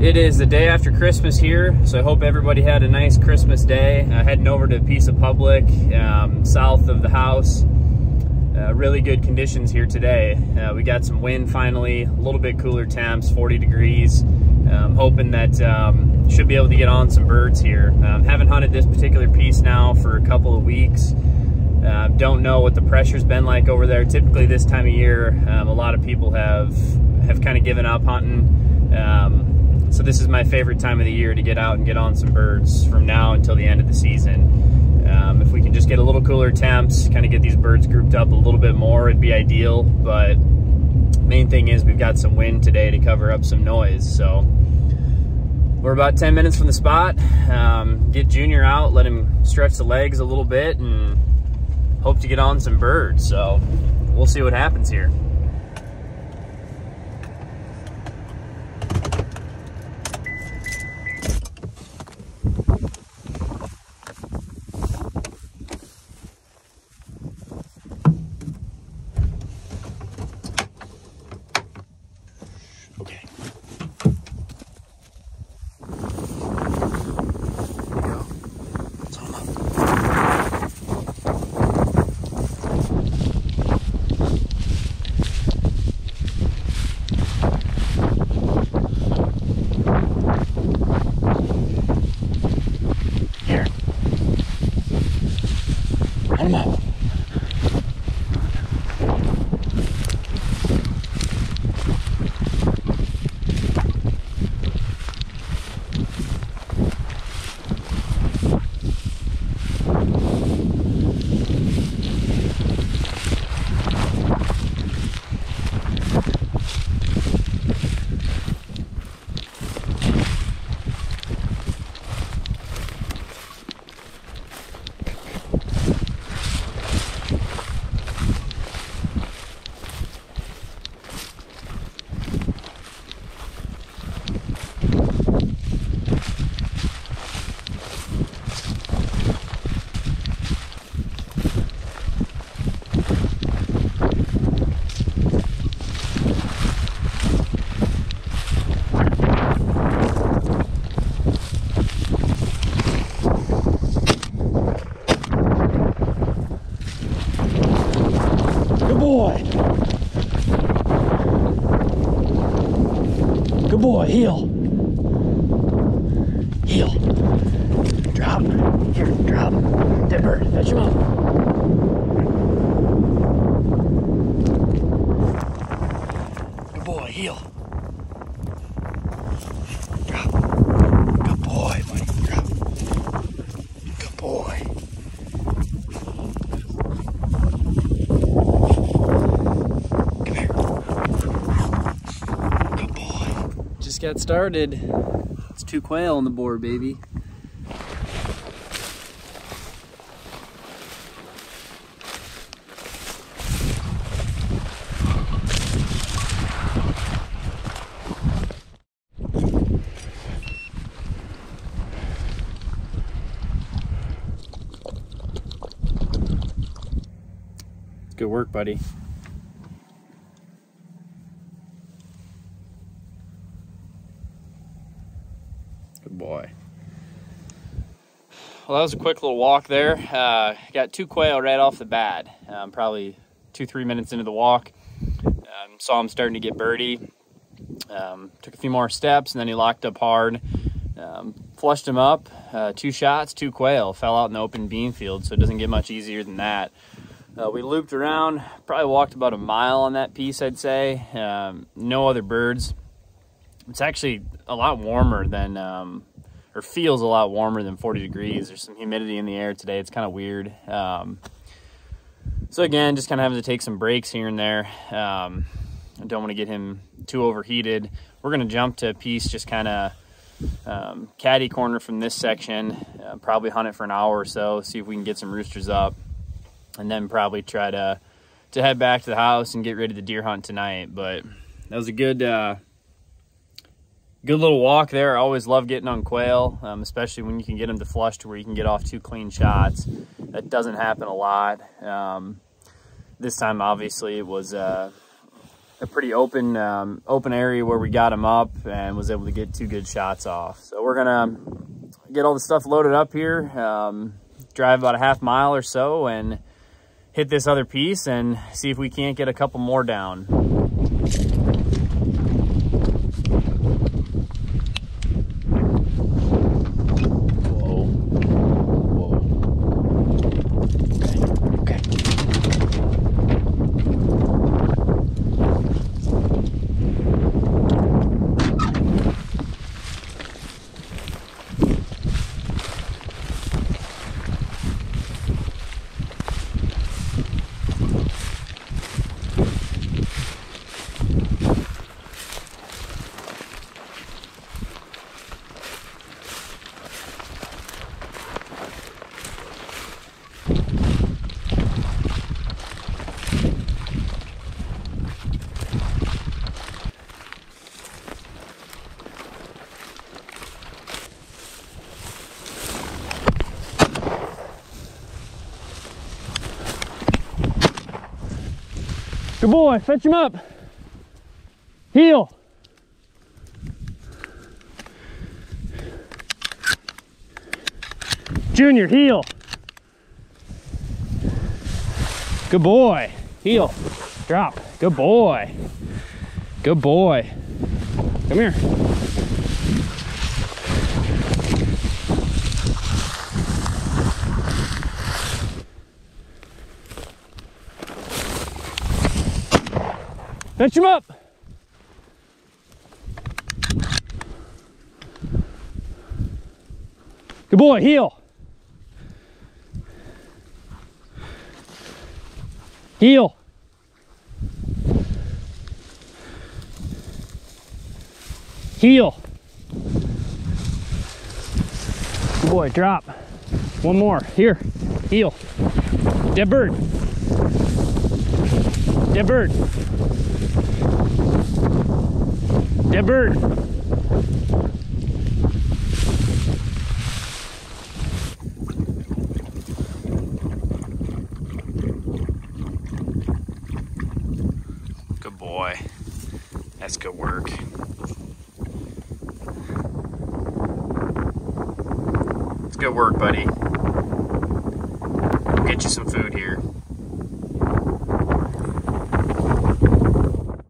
It is the day after Christmas here, so I hope everybody had a nice Christmas day. Heading over to a piece of public south of the house. Really good conditions here today. We got some wind finally, a little bit cooler temps, 40 degrees. Hoping that should be able to get on some birds here. Haven't hunted this particular piece now for a couple of weeks. Don't know what the pressure's been like over there. Typically this time of year, a lot of people have kind of given up hunting. So this is my favorite time of the year to get out and get on some birds from now until the end of the season. If we can just get a little cooler temps, kind of get these birds grouped up a little bit more, it'd be ideal. But main thing is we've got some wind today to cover up some noise. So we're about 10 minutes from the spot. Get Junior out, let him stretch the legs a little bit, and hope to get on some birds. So we'll see what happens here. Good boy, heel. Heel. Drop. Here, drop. Dead bird, fetch him up. Good boy, heel. Drop. Good boy, buddy. Drop. Good boy. Just got started. It's 2 quail on the board, baby. Good work, buddy. Good boy. Well, that was a quick little walk there. Got 2 quail right off the bat. Probably 2-3 minutes into the walk. Saw him starting to get birdie. Took a few more steps, and then he locked up hard. Flushed him up. 2 shots, 2 quail. Fell out in the open bean field, so it doesn't get much easier than that. We looped around, probably walked about a mile on that piece, I'd say. No other birds. It's actually a lot warmer than, or feels a lot warmer than 40 degrees. There's some humidity in the air today. It's kind of weird. So again, just kind of having to take some breaks here and there. I don't want to get him too overheated. We're going to jump to a piece just kind of caddy corner from this section. Probably hunt it for an hour or so, see if we can get some roosters up. And then probably try to head back to the house and get ready to deer hunt tonight. But that was a good little walk there. I always love getting on quail, especially when you can get them to flush to where you can get off 2 clean shots. That doesn't happen a lot. This time, obviously, it was a pretty open open area where we got him up and was able to get 2 good shots off. So we're gonna get all the stuff loaded up here, drive about a half mile or so and hit this other piece and see if we can't get a couple more down. Good boy, fetch him up. Heel. Junior, heel. Good boy. Heel. Drop. Good boy. Good boy. Come here. Fetch him up. Good boy, heel. Heel. Heel. Good boy, drop. One more, here, heel. Dead bird. Dead bird. Dead bird. Good boy. That's good work. It's good work, buddy. We'll get you some food here.